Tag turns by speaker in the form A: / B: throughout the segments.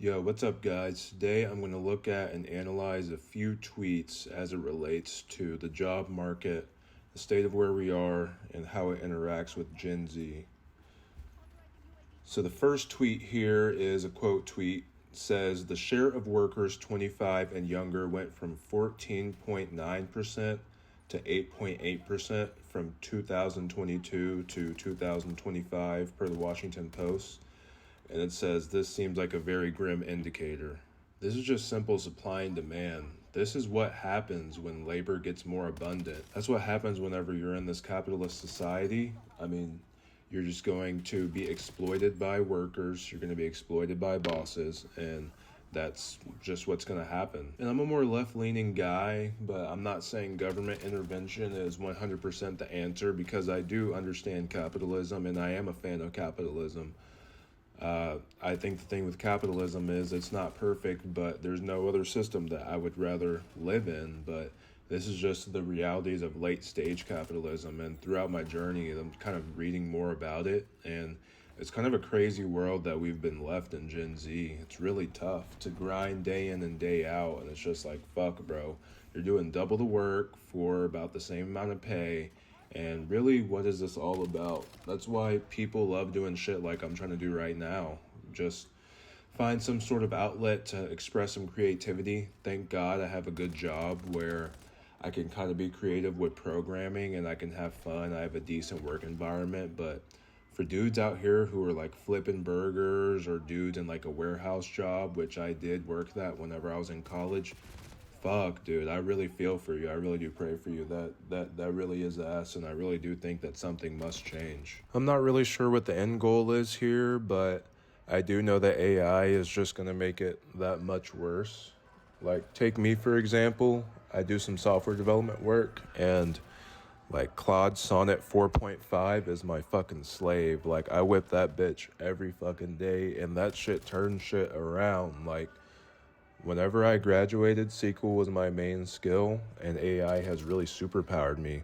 A: Yo, what's up, guys? Today I'm going to look at and analyze a few tweets as it relates to the job market, the state of where we are, and how it interacts with Gen Z. So, the first tweet here is a quote tweet. It says the share of workers 25 and younger went from 14.9% to 8.8% from 2022 to 2025 per the Washington Post. And it says this seems like a very grim indicator. This is just simple supply and demand. This is what happens when labor gets more abundant. That's what happens whenever you're in this capitalist society. You're just going to be exploited by workers, you're going to be exploited by bosses, and that's just what's going to happen. And I'm a more left-leaning guy, but I'm not saying government intervention is 100% the answer, because I do understand capitalism and I am a fan of capitalism. I think the thing with capitalism is it's not perfect, but there's no other system that I would rather live in. But this is just the realities of late stage capitalism. And throughout my journey, I'm kind of reading more about it. And it's kind of a crazy world that we've been left in Gen Z. It's really tough to grind day in and day out. And it's just like, fuck, bro. You're doing double the work for about the same amount of pay. And really, what is this all about? That's why people love doing shit like I'm trying to do right now. Just find some sort of outlet to express some creativity. Thank God I have a good job where I can kind of be creative with programming and I can have fun. I have a decent work environment. But for dudes out here who are like flipping burgers, or dudes in like a warehouse job, which I did work that whenever I was in college, fuck, dude, I really feel for you. I really do pray for you. That really is ass, and I really do think that something must change. I'm not really sure what the end goal is here, but I do know that AI is just going to make it that much worse. Like, take me, for example. I do some software development work, and like Claude Sonnet 4.5 is my fucking slave. Like, I whip that bitch every fucking day, and that shit turns shit around. Like, whenever I graduated, SQL was my main skill, and AI has really superpowered me.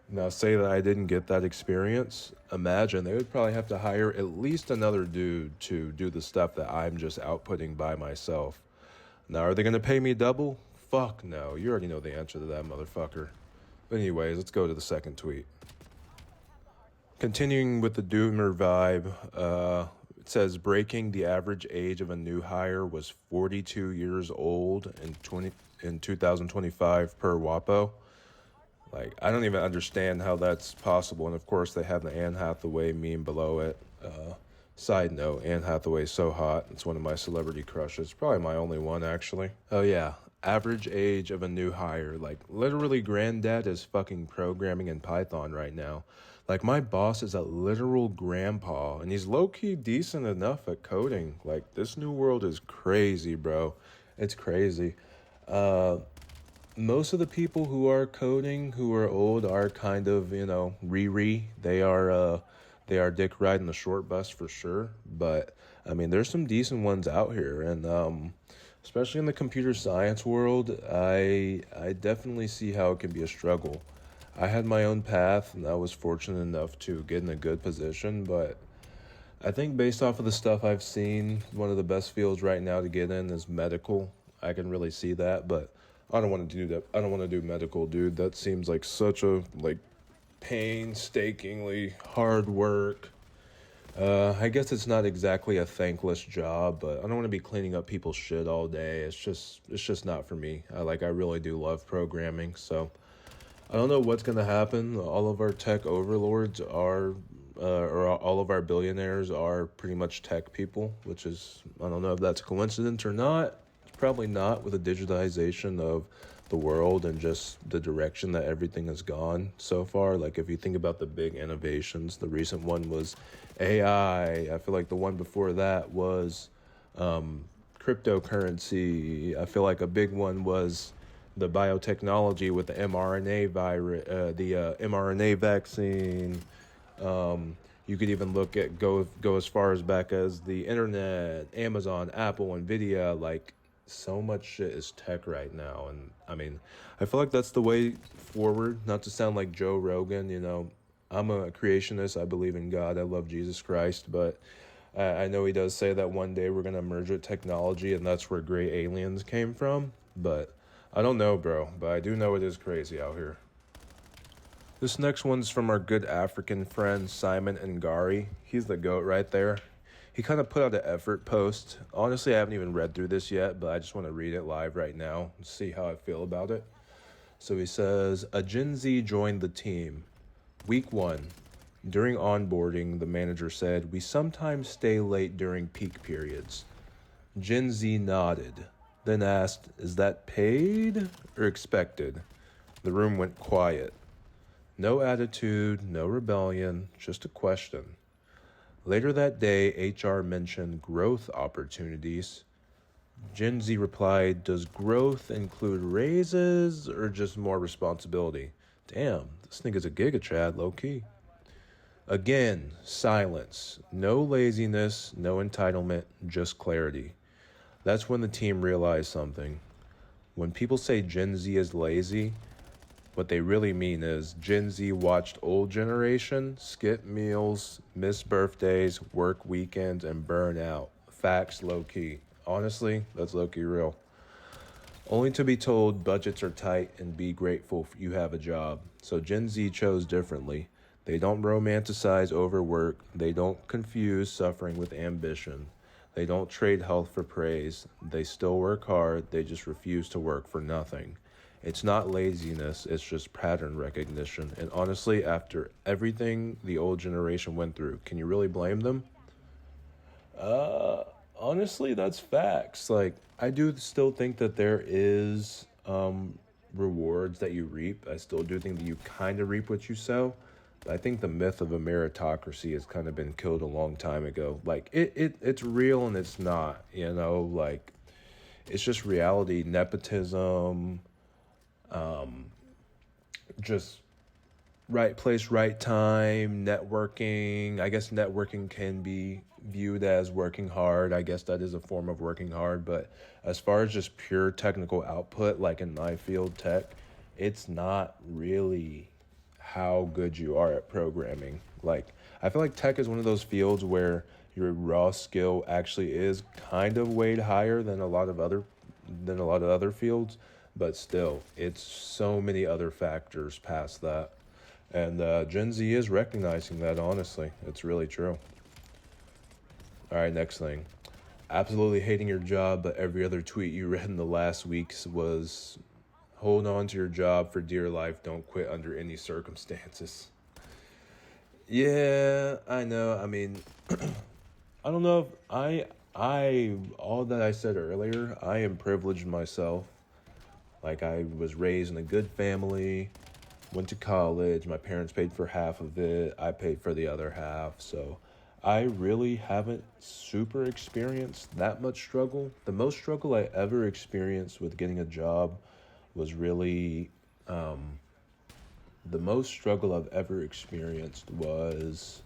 A: Now, say that I didn't get that experience, imagine they would probably have to hire at least another dude to do the stuff that I'm just outputting by myself. Now, are they going to pay me double? Fuck no. You already know the answer to that, motherfucker. But anyways, let's go to the second tweet. Continuing with the doomer vibe, it says breaking the average age of a new hire was 42 years old in 2025 per WAPO. Like, I don't even understand how that's possible. And of course, they have the Anne Hathaway meme below it. Side note, Anne Hathaway's so hot. It's one of my celebrity crushes. Probably my only one, actually. Oh, yeah. Average age of a new hire. Like, literally, granddad is fucking programming in Python right now. Like, my boss is a literal grandpa, and he's low-key decent enough at coding. Like, this new world is crazy, bro. It's crazy. Most of the people who are coding, who are old, are kind of, Riri. They are dick riding the short bus for sure. But I mean, there's some decent ones out here, and especially in the computer science world, I definitely see how it can be a struggle. I had my own path, and I was fortunate enough to get in a good position. But I think based off of the stuff I've seen, one of the best fields right now to get in is medical. I can really see that, but I don't want to do that. I don't want to do medical, dude. That seems like such a painstakingly hard work. I guess it's not exactly a thankless job, but I don't want to be cleaning up people's shit all day. It's just not for me. I really do love programming, so I don't know what's gonna happen. All of our tech overlords are, or all of our billionaires are pretty much tech people, which is, I don't know if that's a coincidence or not. It's probably not, with the digitization of the world and just the direction that everything has gone so far. Like, if you think about the big innovations, the recent one was AI. I feel like the one before that was cryptocurrency. I feel like a big one was the biotechnology with the mRNA virus, the mRNA vaccine. You could even go as far as back as the internet, Amazon, Apple, Nvidia. Like, so much shit is tech right now, and I mean, I feel like that's the way forward. Not to sound like Joe Rogan, I'm a creationist. I believe in God. I love Jesus Christ, but I know he does say that one day we're gonna merge with technology, and that's where gray aliens came from. But I don't know, bro. But I do know it is crazy out here. This next one's from our good African friend Simon Ngari. He's the GOAT right there. He kind of put out an effort post. Honestly, I haven't even read through this yet, but I just want to read it live right now and see how I feel about it. So he says, a Gen Z joined the team. Week 1. During onboarding, the manager said, we sometimes stay late during peak periods. Gen Z nodded, then asked, is that paid or expected? The room went quiet. No attitude, no rebellion, just a question. Later that day, HR mentioned growth opportunities. Gen Z replied, does growth include raises or just more responsibility? Damn, this nigga's a giga chad, low key. Again, silence. No laziness, no entitlement, just clarity. That's when the team realized something. When people say Gen Z is lazy, what they really mean is Gen Z watched old generation skip meals, miss birthdays, work weekends, and burn out. Facts, low key. Honestly, that's low key real. Only to be told budgets are tight and be grateful you have a job. So Gen Z chose differently. They don't romanticize overwork. They don't confuse suffering with ambition. They don't trade health for praise. They still work hard. They just refuse to work for nothing. It's not laziness, it's just pattern recognition. And honestly, after everything the old generation went through, can you really blame them? Honestly, that's facts. Like, I do still think that there is rewards that you reap. I still do think that you kind of reap what you sow. But I think the myth of a meritocracy has kind of been killed a long time ago. Like, it's real and it's not, you know? Like, it's just reality, nepotism, just right place, right time, networking. I guess networking can be viewed as working hard. I guess that is a form of working hard. But as far as just pure technical output, like in my field, tech, it's not really how good you are at programming. Like, I feel like tech is one of those fields where your raw skill actually is kind of weighed higher than a lot of other fields, but still, it's so many other factors past that. And Gen Z is recognizing that, honestly. It's really true. All right, next thing. Absolutely hating your job, but every other tweet you read in the last weeks was hold on to your job for dear life. Don't quit under any circumstances. Yeah, I know. I mean, I don't know if all that I said earlier, I am privileged myself. Like, I was raised in a good family, went to college, my parents paid for half of it, I paid for the other half, so I really haven't super experienced that much struggle. The most struggle I ever experienced with getting a job was really, the most struggle I've ever experienced was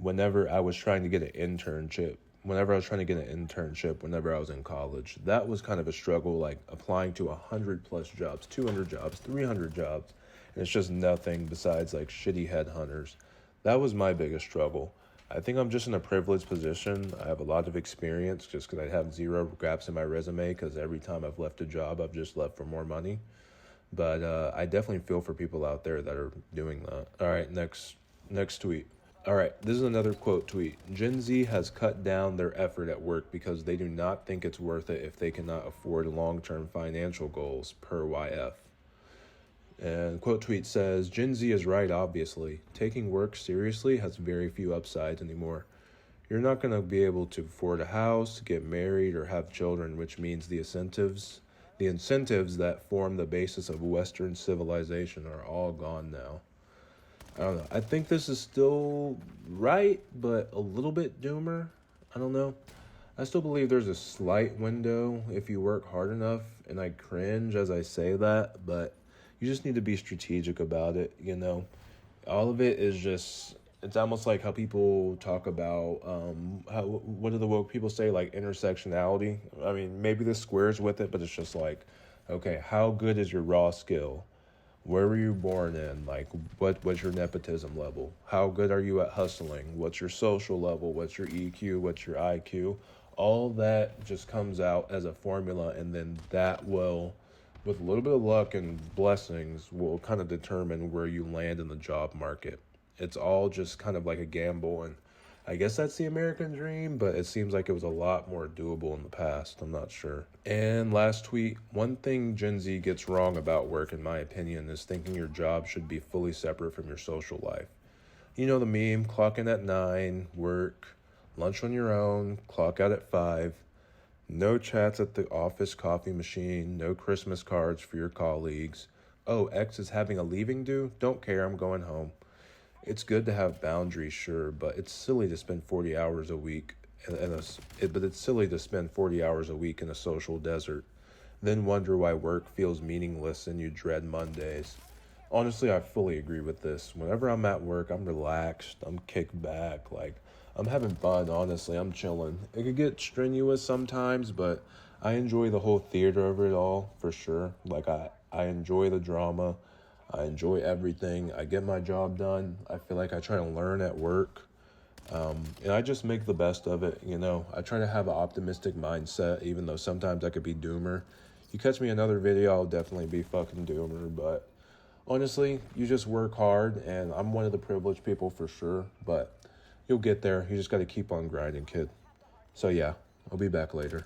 A: whenever I was trying to get an internship. Whenever I was in college, that was kind of a struggle, like applying to 100 plus jobs, 200 jobs, 300 jobs, and it's just nothing besides like shitty headhunters. That was my biggest struggle. I think I'm just in a privileged position. I have a lot of experience just because I have zero gaps in my resume, because every time I've left a job, I've just left for more money. But I definitely feel for people out there that are doing that. All right, next tweet. All right, this is another quote tweet. Gen Z has cut down their effort at work because they do not think it's worth it if they cannot afford long-term financial goals, per YF. And quote tweet says, Gen Z is right, obviously. Taking work seriously has very few upsides anymore. You're not going to be able to afford a house, get married, or have children, which means the incentives that form the basis of Western civilization are all gone now. I don't know. I think this is still right, but a little bit doomer. I don't know. I still believe there's a slight window if you work hard enough, and I cringe as I say that, but you just need to be strategic about it, you know? All of it is just, it's almost like how people talk about, what do the woke people say, like intersectionality? I mean, maybe this squares with it, but it's just like, okay, how good is your raw skill? Where were you born in? Like, what was your nepotism level? How good are you at hustling? What's your social level? What's your EQ? What's your IQ? All that just comes out as a formula, and then that will, with a little bit of luck and blessings, will kind of determine where you land in the job market. It's all just kind of like a gamble, and I guess that's the American dream, but it seems like it was a lot more doable in the past. I'm not sure. And last tweet, one thing Gen Z gets wrong about work, in my opinion, is thinking your job should be fully separate from your social life. You know the meme, clock in at 9, work, lunch on your own, clock out at 5, no chats at the office coffee machine, no Christmas cards for your colleagues. Oh, X is having a leaving due? Don't care, I'm going home. It's good to have boundaries, sure, but it's silly to spend 40 hours a week but it's silly to spend 40 hours a week in a social desert, then wonder why work feels meaningless and you dread Mondays. Honestly, I fully agree with this. Whenever I'm at work, I'm relaxed, I'm kicked back, like I'm having fun, honestly, I'm chilling. It could get strenuous sometimes, but I enjoy the whole theater of it all, for sure. Like I enjoy the drama. I enjoy everything. I get my job done. I feel like I try to learn at work. And I just make the best of it, you know. I try to have an optimistic mindset, even though sometimes I could be doomer. You catch me another video, I'll definitely be fucking doomer. But honestly, you just work hard, and I'm one of the privileged people for sure. But you'll get there. You just got to keep on grinding, kid. So yeah, I'll be back later.